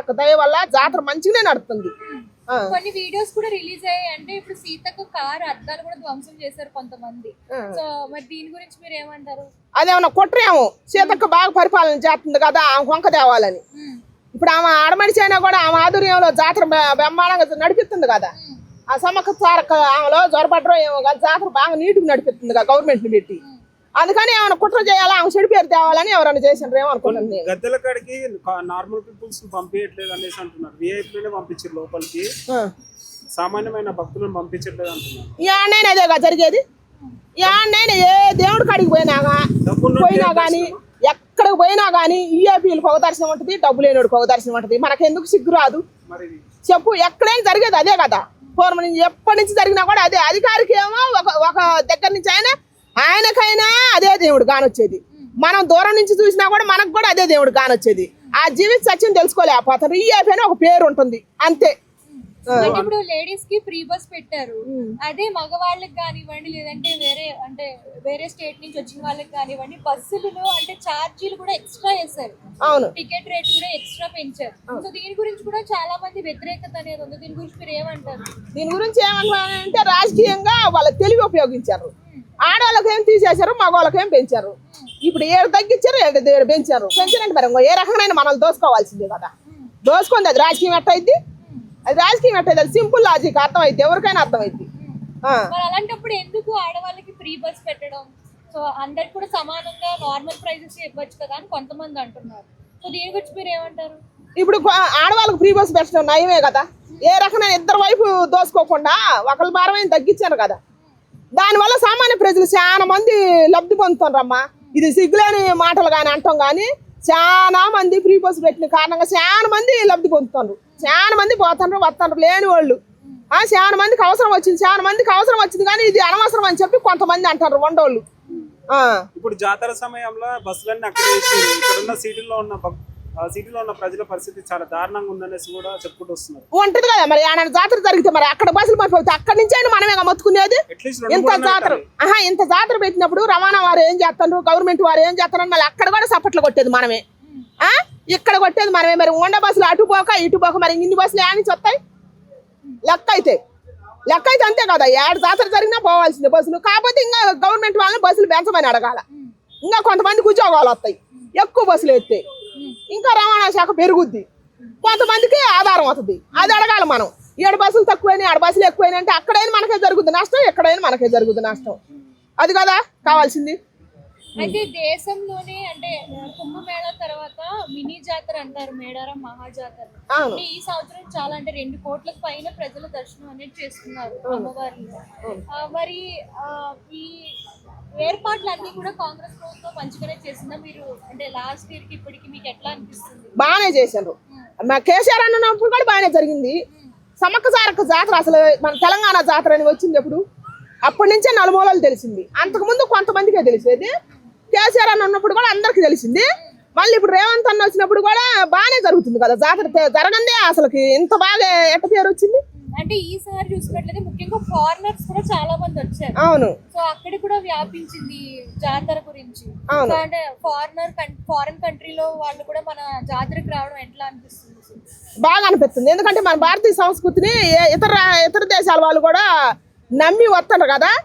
సీతక్క దయ వల్ల జాతర మంచిగానే నడుస్తుంది. కొన్ని వీడియోస్ కూడా రిలీజ్ అయ్యాయి. అంటే ఇప్పుడు సీతక్క కారు అద్దాలు కూడా ధ్వంసం చేశారు కొంతమంది. సో మరి దీని గురించి మీరు ఏమంటారు? అదేమన్నా కుట్రేమో, సీతక్క బాగా పరిపాలన చేస్తుంది కదా, ఆమె వంక తేవాలని. ఇప్పుడు ఆమె ఆడమడిచి అయినా కూడా ఆమె ఆధ్వర్యంలో జాతర బ్రహ్మాండంగా నడిపిస్తుంది కదా. ఆ సమ్మక్క సారక్క ఆమెలో జ్వరపడ్డరో ఏమో కానీ జాతర బాగా నీట్గా నడిపిస్తుంది కదా గవర్నమెంట్ ని పెట్టి. అందుకని ఏమైనా కుట్ర చేయాలా, ఆమె చెడు పేరు తేవాలని ఎవరైనా చేసినారు ఏమో అనుకున్నాను. గద్దెల కాడికి నార్మల్ పీపుల్స్ పంపించట్లేదు అనేసి అంటున్నారు. విఐపీలనే పంపించారు లోపలికి, సామాన్యమైన భక్తులను పంపించట్లేదు అంటున్నారు. యాడనైనా అదేగా జరిగేది. యాడనైనా ఏ దేవుడి కాడికి పోయినా కానీ ఎక్కడికి పోయినా కానీ ఈఏపీలకు ఒక దర్శనం ఉంటుంది, డబ్బు లేనివాడికి ఒక దర్శనం ఉంటుంది. మనకెందుకు సిగ్గు రాదు చెప్పు? ఎక్కడైనా జరిగేది అదే కదా. పూర్వం నుంచి ఎప్పటి నుంచి జరిగినా కూడా అదే. అధికారికి ఏమో ఒక దగ్గర నుంచి ఆయనకైనా అదే దేవుడు కానొచ్చేది. మనం దూరం నుంచి చూసినా కూడా మనకు కూడా అదే దేవుడు కానొచ్చేది. ఆ జీవిత సత్యం తెలుసుకోలేకపోతారు. ఈఏపీ అని ఒక పేరు ఉంటుంది అంతే. ఇప్పుడు లేడీస్ కి ఫ్రీ బస్ పెట్టారు. అదే మగవాళ్ళకి కానివ్వండి, లేదంటే వేరే స్టేట్ నుంచి వచ్చిన వాళ్ళకి కానివ్వండి, బస్సులలో అంటే ఛార్జీలు కూడా ఎక్స్ట్రా చేశారు. అవును, టికెట్ రేట్ కూడా ఎక్స్ట్రా పెంచారు. సో దీని గురించి కూడా చాలా మంది వ్యతిరేకత అనేది ఉంది. దీని గురించి మీరు ఏమంటారు? దీని గురించి ఏమంటారంటే రాజకీయంగా వాళ్ళ తెలివి ఉపయోగించారు. ఆడవాళ్ళకి ఏం తీసేశారు, మగవాళ్ళకి ఏం పెంచారు. ఇప్పుడు ఏడు తగ్గించారు, ఏడు పెంచారు. పెంచారంటే మరి ఏ రకమైన మనల్ని దోసుకోవాల్సిందే కదా. దోసుకుంది అది రాజకీయం ఎట్టయిద్ది? అది రాజకీయం ఎట్టయిద్ది? అది సింపుల్ లాజిక్, అర్థమైంది, ఎవరికైనా అర్థమైంది. అలాంటప్పుడు ఎందుకు ఆడవాళ్ళకి ఫ్రీ బస్ పెట్టడం? సో అందరికి కూడా సమానంగా నార్మల్ ప్రైజెస్ ఇవ్వచ్చు కదా అని కొంతమంది అంటున్నారు. సో దీని గురించి మీరు ఏమంటారు? ఇప్పుడు ఆడవాళ్ళకి ఫ్రీ బస్ పెట్టడం నయమే కదా. ఏ రకమైన ఇద్దరు వైపు దోసుకోకుండా ఒకళ్ళ భారమైన తగ్గించారు కదా. దానివల్ల సామాన్య ప్రజలు చాలా మంది లబ్ధి పొందుతున్నారమ్మా. ఇది సిగ్గులేని మాటలు కానీ అంటాం కానీ చాలా మంది ఫ్రీ బస్ పెట్టిన కారణంగా చాలా మంది లబ్ధి పొందుతున్నారు. చాలా మంది పోతున్నారు, వస్తున్నారు లేని వాళ్ళు. చాలా మందికి అవసరం వచ్చింది, చాలా మందికి అవసరం వచ్చింది కానీ ఇది అనవసరం అని చెప్పి కొంతమంది అంటారు వండోళ్ళు. ఇప్పుడు జాతర సమయంలో బస్సులన్నీ అక్కడ వేసారు. ఇక్కడున్న సిటీలో ఉన్న ప్రజల పరిస్థితి చాలా దారుణంగా ఉందనేసి కూడా చెప్పుకుంటూ వస్తున్నారు. ఉంటుంది కదా మరి. ఆయన జాతర జరిగితే మరి అక్కడ బస్సులు పడిపోతే అక్కడి నుంచి అయినా మనమే మొత్తుకునేది. ఇంత జాతర పెట్టినప్పుడు రవాణా వారు ఏం చేస్తారు, గవర్నమెంట్ వారు ఏం చేస్తారు, మళ్ళీ అక్కడ కూడా సప్పట్లు కొట్టేది మనమే, ఇక్కడ కొట్టేది మనమే. మరి ఉండ బస్సులు అటు పోక ఇటు పోక మరి ఇన్ని బస్సులు ఏడ నుంచి వస్తాయి? లెక్క అయితే అంతే కదా. ఏడు జాతర జరిగినా పోవాల్సిందే బస్సులు. కాకపోతే ఇంకా గవర్నమెంట్ వాళ్ళని బస్సులు పెంచమని అడగాల. ఇంకా కొంతమందికి ఉద్యోగాలు వస్తాయి, ఎక్కువ బస్సులు ఎత్తే ఇంకా రవాణా శాఖ పెరుగుద్ది, కొంతమందికి ఆధారం అవుతుంది. అది అడగాలి మనం. 7 బస్సులు తక్కువైనా 6 బస్సులు ఎక్కువైనా అంటే అక్కడైనా మనకే జరుగుద్ది నష్టం, ఎక్కడైనా మనకే జరుగుద్ది నష్టం. అది కదా కావాల్సింది. అయితే దేశంలోనే అంటే కుంభమేళా తర్వాత మినీ జాతర అంటారు మేడారం మహాజాతర. ఈ సంవత్సరం చాలా అంటే 2 కోట్లకు పైన ప్రజల దర్శనం అనేది చేసుకున్నారు అమ్మవారిని. మరి ఈ ఏర్పాట్లు అన్ని కూడా కాంగ్రెస్ ప్రభుత్వం మంచిగానే చేసిందా? మీరు అంటే లాస్ట్ ఇయర్ కి ఇప్పటికి మీకు ఎట్లా అనిపిస్తుంది? బాగానే చేశారు. మా కేసీఆర్ అన్నప్పుడు కూడా బాగానే జరిగింది. సమ్మక్క సారక్క జాతర అసలు మన తెలంగాణ జాతర అని వచ్చింది ఎప్పుడు? అప్పటి నుంచే నలుమూలలు తెలిసింది. అంతకుముందు కొంతమందికే తెలిసేది. కేసీఆర్ అన్న ఉన్నప్పుడు కూడా అందరికి తెలిసింది. మళ్ళీ ఇప్పుడు రేవంత్ అన్న వచ్చినప్పుడు కూడా బాగానే జరుగుతుంది కదా జాతర. జరగందే అసలుకి ఇంత బాగా ఎట్ట పేరు వచ్చింది అంటే ఈసారి చూసుకున్నట్లయితే ముఖ్యంగా ఫారినర్స్ కూడా చాలా మంది వచ్చారు. అవును, సో అక్కడ కూడా వ్యాపించింది జాతర గురించి. అంటే ఫారిన్ కంట్రీలో వాళ్ళు కూడా మన జాతరకు రావడం ఎట్లా అనిపిస్తుంది? బాగా అనిపిస్తుంది. ఎందుకంటే మన భారతీయ సంస్కృతిని ఇతర దేశాల వాళ్ళు కూడా నమ్మి వస్తారు కదా.